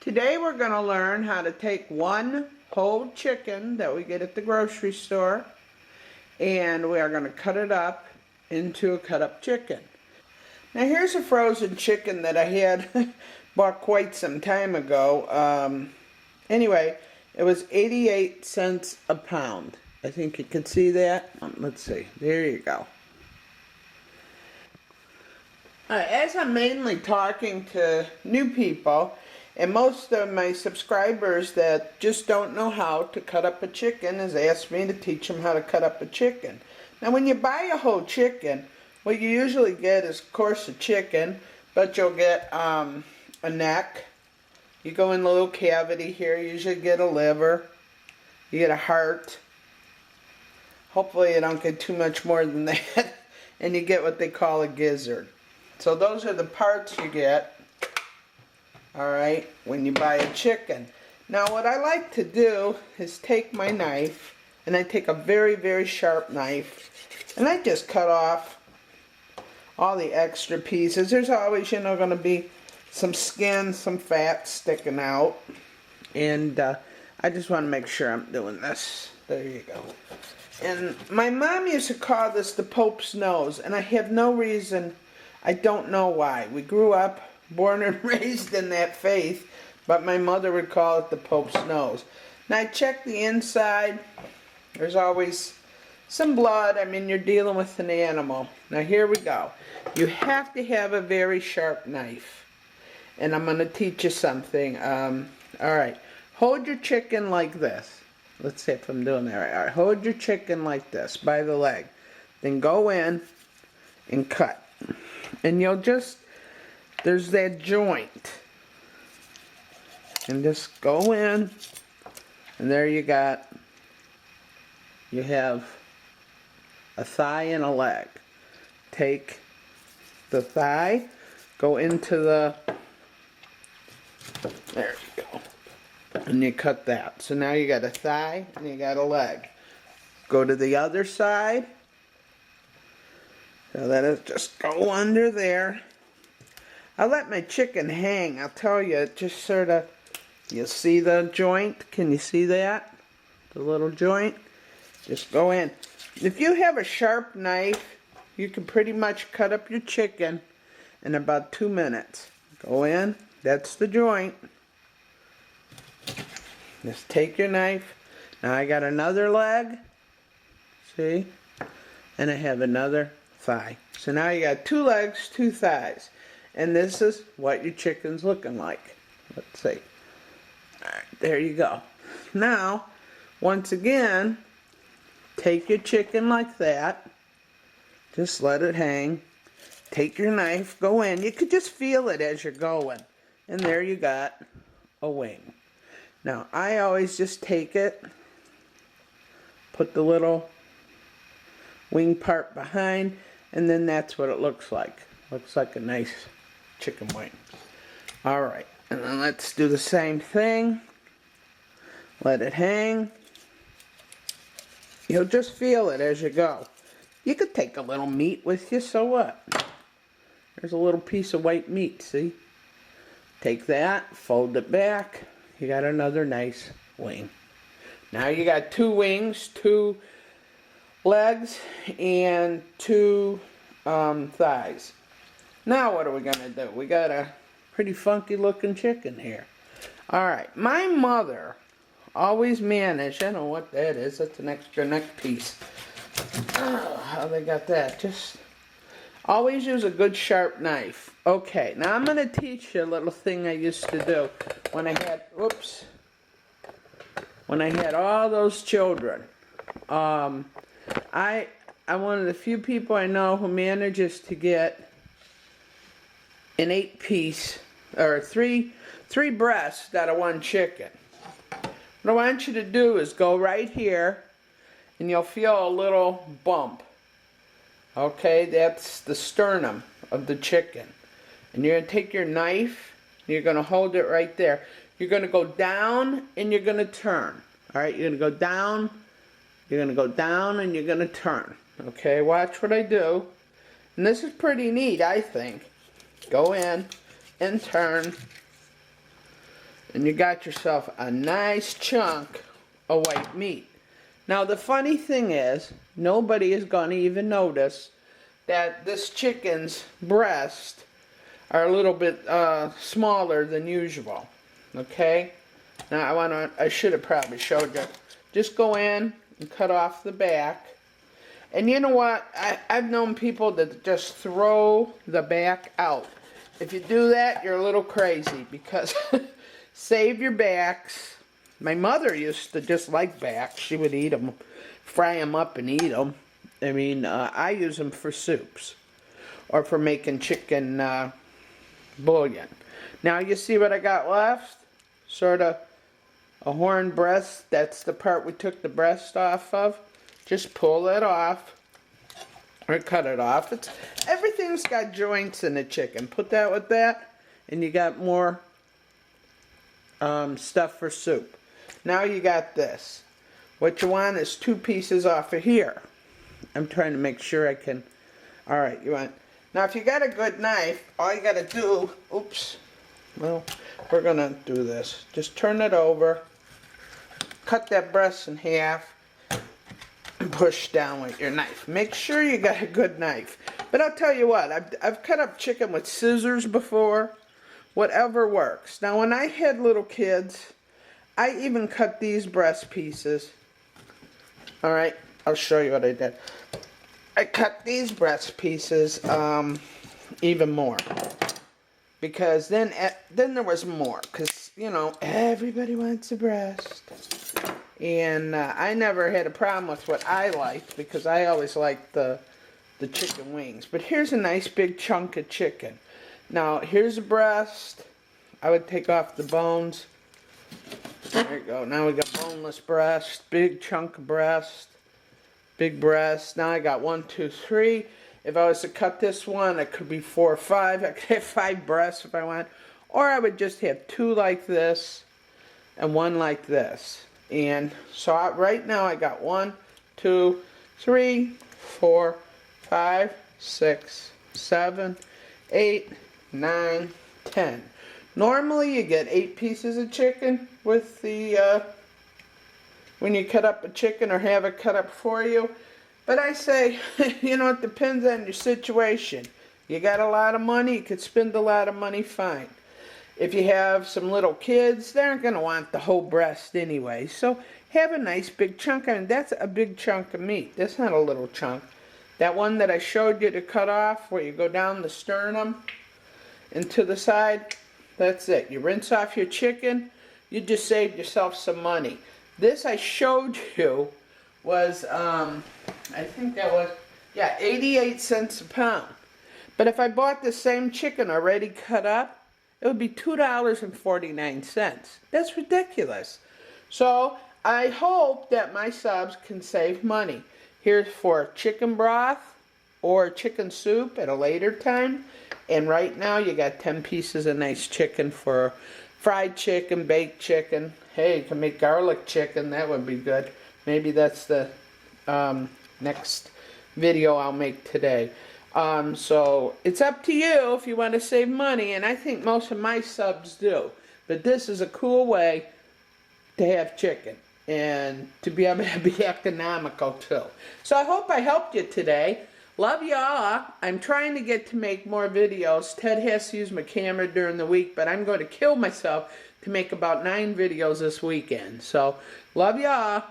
Today we're going to learn how to take one whole chicken that we get at the grocery store and we are going to cut it up into a cut up chicken. Now here's a frozen chicken that I had bought quite some time ago. Anyway, it was 88 cents a pound. I think you can see that. Let's see. There you go. As I'm mainly talking to new people, and most of my subscribers that just don't know how to cut up a chicken has asked me to teach them how to cut up a chicken. Now when you buy a whole chicken, what you usually get is, of course, a chicken, but you'll get a neck. You go in the little cavity here, you usually get a liver, you get a heart. Hopefully you don't get too much more than that, and you get what they call a gizzard. So those are the parts you get. Alright, when you buy a chicken. Now what I like to do is take my knife, and I take a very, very sharp knife, and I just cut off all the extra pieces. There's always, going to be some skin, some fat sticking out, and I just want to make sure I'm doing this. There you go. And my mom used to call this the Pope's nose, and I have no reason, I don't know why. We grew up born and raised in that faith, but my mother would call it the Pope's nose. Now I check the inside. There's always some blood. I mean, you're dealing with an animal. Now here we go. You have to have a very sharp knife, and I'm going to teach you something. Alright, hold your chicken like this. Let's see if I'm doing that right. Alright, hold your chicken like this by the leg, then go in and cut, and you'll just, there's that joint, and just go in, and there you have a thigh and a leg. Take the thigh, go into the, there you go, and you cut that. So now you got a thigh and you got a leg. Go to the other side, so let it just go under there. I let my chicken hang. I'll tell you, it just sort of, you see the joint? Can you see that? The little joint? Just go in. If you have a sharp knife, you can pretty much cut up your chicken in about 2 minutes. Go in, that's the joint. Just take your knife. Now I got another leg, see? And I have another thigh. So now you got 2 legs, 2 thighs. And this is what your chicken's looking like. Let's see. Alright, there you go. Now, once again, take your chicken like that. Just let it hang. Take your knife, go in. You could just feel it as you're going. And there you got a wing. Now, I always just take it, put the little wing part behind, and then that's what it looks like. Looks like a nice chicken wing. Alright, and then let's do the same thing. Let it hang. You'll just feel it as you go. You could take a little meat with you, so what? There's a little piece of white meat, see? Take that, fold it back. You got another nice wing. Now you got 2 wings, 2 legs, and 2 thighs. Now what are we going to do? We got a pretty funky looking chicken here. Alright, my mother always managed, I don't know what that is, that's an extra neck piece. Oh, how they got that? Just always use a good sharp knife. Okay, now I'm going to teach you a little thing I used to do when I had, whoops, when I had all those children. I'm one of the few people I know who manages to get an 8-piece, or three breasts out of 1 chicken. What I want you to do is go right here, and you'll feel a little bump. Okay, that's the sternum of the chicken. And you're going to take your knife, and you're going to hold it right there. You're going to go down, and you're going to turn. Alright, you're going to go down, you're going to go down, and you're going to turn. Okay, watch what I do. And this is pretty neat, I think. Go in and turn And you got yourself a nice chunk of white meat. Now the funny thing is, nobody is going to even notice that this chicken's breast are a little bit smaller than usual. Okay? Now I should have probably showed you. Just go in and cut off the back. And you know what? I've known people that just throw the back out. If you do that, you're a little crazy, because save your backs. My mother used to just like backs. She would eat them, fry them up and eat them. I mean, I use them for soups or for making chicken bouillon. Now you see what I got left? Sort of a horn breast. That's the part we took the breast off of. Just pull it off or cut it off. Everything's got joints in the chicken. Put that with that and you got more stuff for soup. Now you got this. What you want is 2 pieces off of here. I'm trying to make sure I can. Alright, you want. Now if you got a good knife, all you got to do, oops, well, we're going to do this. Just turn it over, cut that breast in half, and push down with your knife. Make sure you got a good knife. But I'll tell you what, I've cut up chicken with scissors before. Whatever works. Now when I had little kids, I even cut these breast pieces. Alright, I'll show you what I did. I cut these breast pieces even more. Because then there was more. Because, you know, everybody wants a breast. And I never had a problem with what I liked, because I always liked the chicken wings. But here's a nice big chunk of chicken. Now, here's a breast. I would take off the bones. There you go. Now we got boneless breast. Big chunk of breast. Big breast. Now I got 1, 2, 3. If I was to cut this one, it could be 4 or 5. I could have 5 breasts if I want. Or I would just have 2 like this and 1 like this. And so right now I got 1, 2, 3, 4, 5, 6, 7, 8, 9, 10. Normally you get 8 pieces of chicken with the when you cut up a chicken or have it cut up for you. But I say, you know, it depends on your situation. You got a lot of money, you could spend a lot of money, fine. If you have some little kids, they aren't going to want the whole breast anyway. So have a nice big chunk. I mean, that's a big chunk of meat. That's not a little chunk. That one that I showed you to cut off, where you go down the sternum and to the side, that's it. You rinse off your chicken, you just saved yourself some money. This I showed you was, I think that was, yeah, 88 cents a pound. But if I bought the same chicken already cut up, it would be $2.49. That's ridiculous. So I hope that my subs can save money. Here's for chicken broth or chicken soup at a later time. And right now you got 10 pieces of nice chicken for fried chicken, baked chicken. Hey, you can make garlic chicken. That would be good. Maybe that's the next video I'll make today. So it's up to you if you want to save money, and I think most of my subs do. But this is a cool way to have chicken and to be able to be economical too. So I hope I helped you today. Love you all. I'm trying to get to make more videos. Ted has to use my camera during the week, but I'm going to kill myself to make about 9 videos this weekend. So love you all.